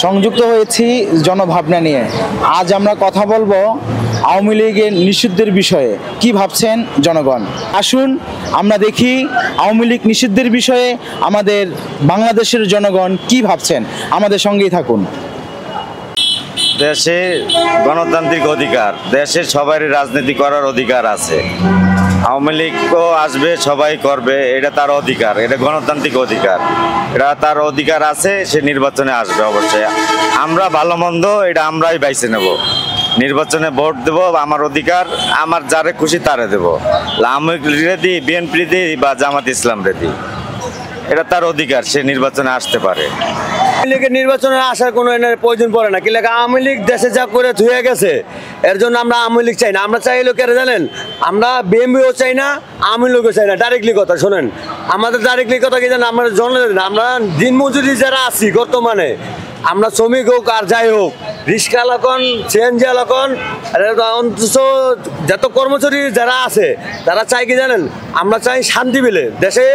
সংযুক্ত হয়েছি জনভাবনা নিয়ে। আজ আমরা কথা বলবো আওয়ামী লীগের নিষিদ্ধের বিষয়ে। কি ভাবছেন জনগণ? আসুন আমরা দেখি আওয়ামী লীগ নিষিদ্ধের বিষয়ে আমাদের বাংলাদেশের জনগণ কি ভাবছেন। আমাদের সঙ্গেই থাকুন। দেশে গণতান্ত্রিক অধিকার, দেশে সবারই রাজনীতি করার অধিকার আছে। আওয়ামী লীগও আসবে, সবাই করবে, এটা তার অধিকার, এটা গণতান্ত্রিক অধিকার, এটা তার অধিকার আছে। সে নির্বাচনে আসবে অবশ্যই। আমরা ভালো মন্দ এটা আমরাই বাইছে নেব, নির্বাচনে ভোট দেব, আমার অধিকার, আমার যারে খুশি তারে দেব। আওয়ামী লীগরে দিই, বিএনপি দিই বা জামাত ইসলাম দিই, এটা তার অধিকার, সে নির্বাচনে আসতে পারে। আওয়ামী লীগের নির্বাচনে আসার কোনো প্রয়োজন পড়ে না। কি লাগে, আওয়ামী লীগ দেশে যা করে ধুয়ে গেছে, এর জন্য আমরা আওয়ামী লীগ চাই না। আমরা চাই লোকেরা জানেন, আমরা বিএমপিও চাই না, আওয়ামী লীগও চাই না। ডাইরেক্টলি কথা শোনেন, আমাদের ডাইরেক্টলি কথা কি জানেন, আমরা জনগণ, আমরা দিনমজুরি যারা আছি বর্তমানে, আমরা শ্রমিক হোক আর যাই হোক, রিক্সা লাখন, সিএনজি লাখন, অন্তত যত কর্মচারী যারা আছে তারা চাই কি জানেন, আমরা চাই শান্তি পেলে দেশে,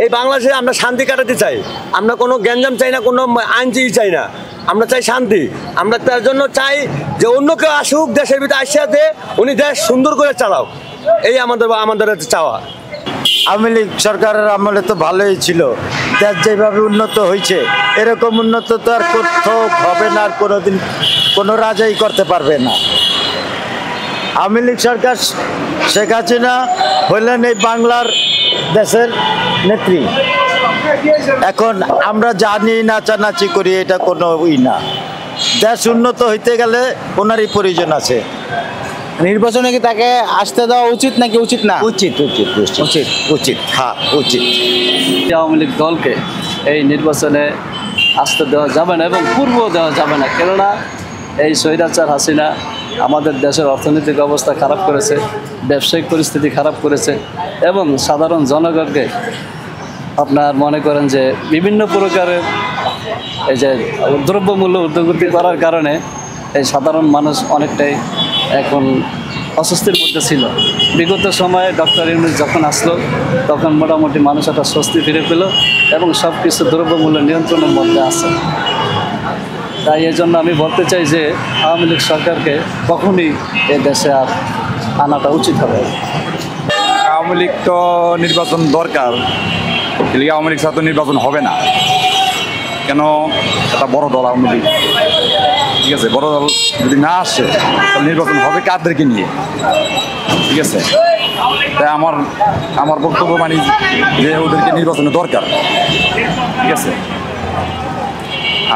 এই বাংলাদেশে আমরা শান্তি কাটাতে চাই। আমরা কোনো গ্যাঞ্জাম চাই না, কোনো আইনজীবী চাই না, আমরা চাই শান্তি। আমরা তার জন্য চাই যে অন্য কেউ আসুক, দেশের ভিতরে আসিয়াতে উনি দেশ সুন্দর করে চালাও, এই আমাদের চাওয়া। আওয়ামী লীগ সরকারের আমলে তো ভালোই ছিল, দেশ যেভাবে উন্নত হয়েছে এরকম উন্নত তো আর কোথাও হবে না, আর কোনোদিন কোনো রাজাই করতে পারবে না। আওয়ামী লীগ সরকার, শেখ হাসিনা হইলেন এই বাংলার দেশের নেত্রী। এখন আমরা জানি নাচানাচি করি, এটা কোনো না। দেশ উন্নত হইতে গেলে ওনারই প্রয়োজন আছে। নির্বাচনে কি তাকে আসতে দেওয়া উচিত নাকি উচিত না? উচিত উচিত উচিত উচিত, হ্যাঁ উচিত। আওয়ামী লীগ দলকে এই নির্বাচনে আসতে দেওয়া যাবে না এবং পূর্ব দেওয়া যাবে না। কেননা এই স্বৈরাচার হাসিনা আমাদের দেশের অর্থনৈতিক অবস্থা খারাপ করেছে, ব্যবসায়িক পরিস্থিতি খারাপ করেছে এবং সাধারণ জনগণকে আপনার মনে করেন যে বিভিন্ন প্রকারের এই যে দ্রব্যমূল্য ঊর্ধ্বগতি করার কারণে এই সাধারণ মানুষ অনেকটাই এখন অস্বস্তির মধ্যে ছিল। বিগত সময়ে ডক্টর ইউনূস যখন আসলো তখন মোটামুটি মানুষ একটা স্বস্তি ফিরে পেল এবং সব কিছু দ্রব্যমূল্য নিয়ন্ত্রণের মধ্যে আছে। তাই এই জন্য আমি বলতে চাই যে আওয়ামী লীগ সরকারকে কখনই এ দেশে আর আনাটা উচিত হবে। আওয়ামী লীগ তো নির্বাচন দরকার, আওয়ামী লীগ ছাড়া তো নির্বাচন হবে না। কেন, একটা বড় দল আওয়ামী লীগ, ঠিক আছে, বড় দল যদি না আসে তাহলে নির্বাচন হবে কাদেরকে নিয়ে, ঠিক আছে। তাই আমার বক্তব্য মানি যে ওদেরকে নির্বাচনের দরকার, ঠিক আছে।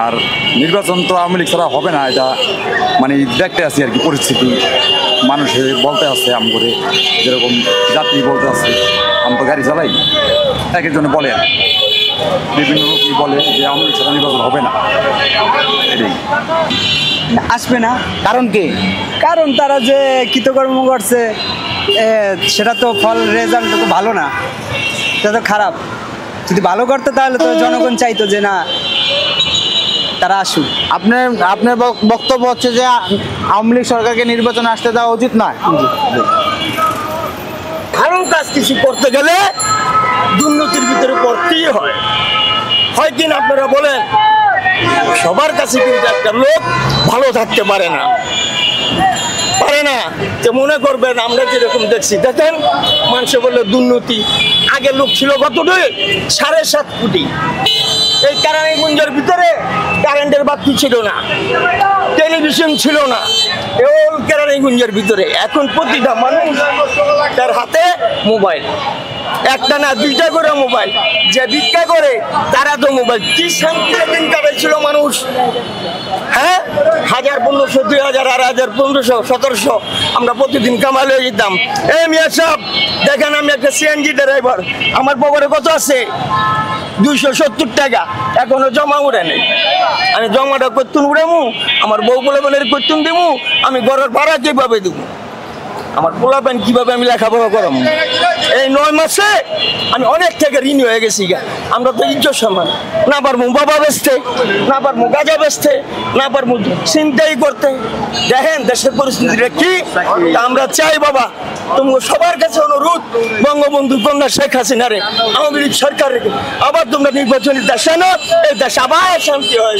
আর নির্বাচন তো আওয়ামী লীগ ছাড়া হবে না, এটা মানে দেখতে আছি আর কি পরিস্থিতি। মানুষের বলতে আছে, আম করে যেরকম যাত্রী বলতে আছে, আমি তো গাড়ি চালাই, এক একজনে বলে বিভিন্ন লোকই বলে যে আওয়ামী লীগ ছাড়া নির্বাচন হবে না। এটাই আসবে না। কারণ কি? কারণ তারা যে কৃতকর্ম করছে সেটা তো ফল, রেজাল্ট তো ভালো না, সেটা তো খারাপ। যদি ভালো করতো তাহলে তো জনগণ চাইতো যে না তারা আসুক। আপনার বক্তব্য হচ্ছে যে আওয়ামী লীগ সরকারকে নির্বাচনে আসতে দেওয়া উচিত নয়। ভালো কাজ কিছু করতে গেলে দুর্নীতির ভিতরে পড়তেই হয় কিনা আপনারা বলেন? সবার কাছে কিন্তু একটা লোক ভালো থাকতে পারে না, যে মনে করবেন আমরা যেরকম দেখছি, দেখেন মানুষে বললে দুর্নীতি। আগে লোক ছিল কতটুকু, 7.5 কোটি। এই কেরানীগঞ্জের ভিতরে কারেন্টের বাতি ছিল না, টেলিভিশন ছিল না, এই কেরানীগঞ্জের ভিতরে। এখন প্রতিটা মানুষ তার হাতে মোবাইল, একটা না দুইটা করে মোবাইল। যে ভিক্ষা করে তারা তো মোবাইল। কি শান্তিতে দিন কাটাইছিল মানুষ, হ্যাঁ? 1500, 2000, 8000, 1500, 1700 আমরা প্রতিদিন কামালে যেতাম। এই মিয়া সাহেব দেখেন, আমি একটা সিএনজি ড্রাইভার, আমার পকেটে কত আছে? 270 টাকা এখনো জমা উড়ে নেই। আমি জমাটা করতুন উড়েমু, আমার বউ বলে বলে করতুন দিমু, আমি ঘরের ভাড়া কিভাবে দেবো? আমার পোলাপেন কিভাবে আমি লেখাপড়া করাম? এই 9 মাসে আমি অনেক থেকে ঋণ হয়ে গেছি গা। আমরা তো ইজ্জত সম্মান না পারবো বাবা বেচতে, না পারবো গাঁজা বেচতে, না পারবো চিন্তাই করতে। দেখেন দেশের পরিস্থিতিটা কি। তা আমরা চাই বাবা, তুমি সবার কাছে অনুরোধ, বঙ্গবন্ধু কন্যা শেখ হাসিনারে আওয়ামী লীগ সরকার আবার তোমরা নির্বাচনী দেশে না, এই দেশ আবার শান্তি হয়।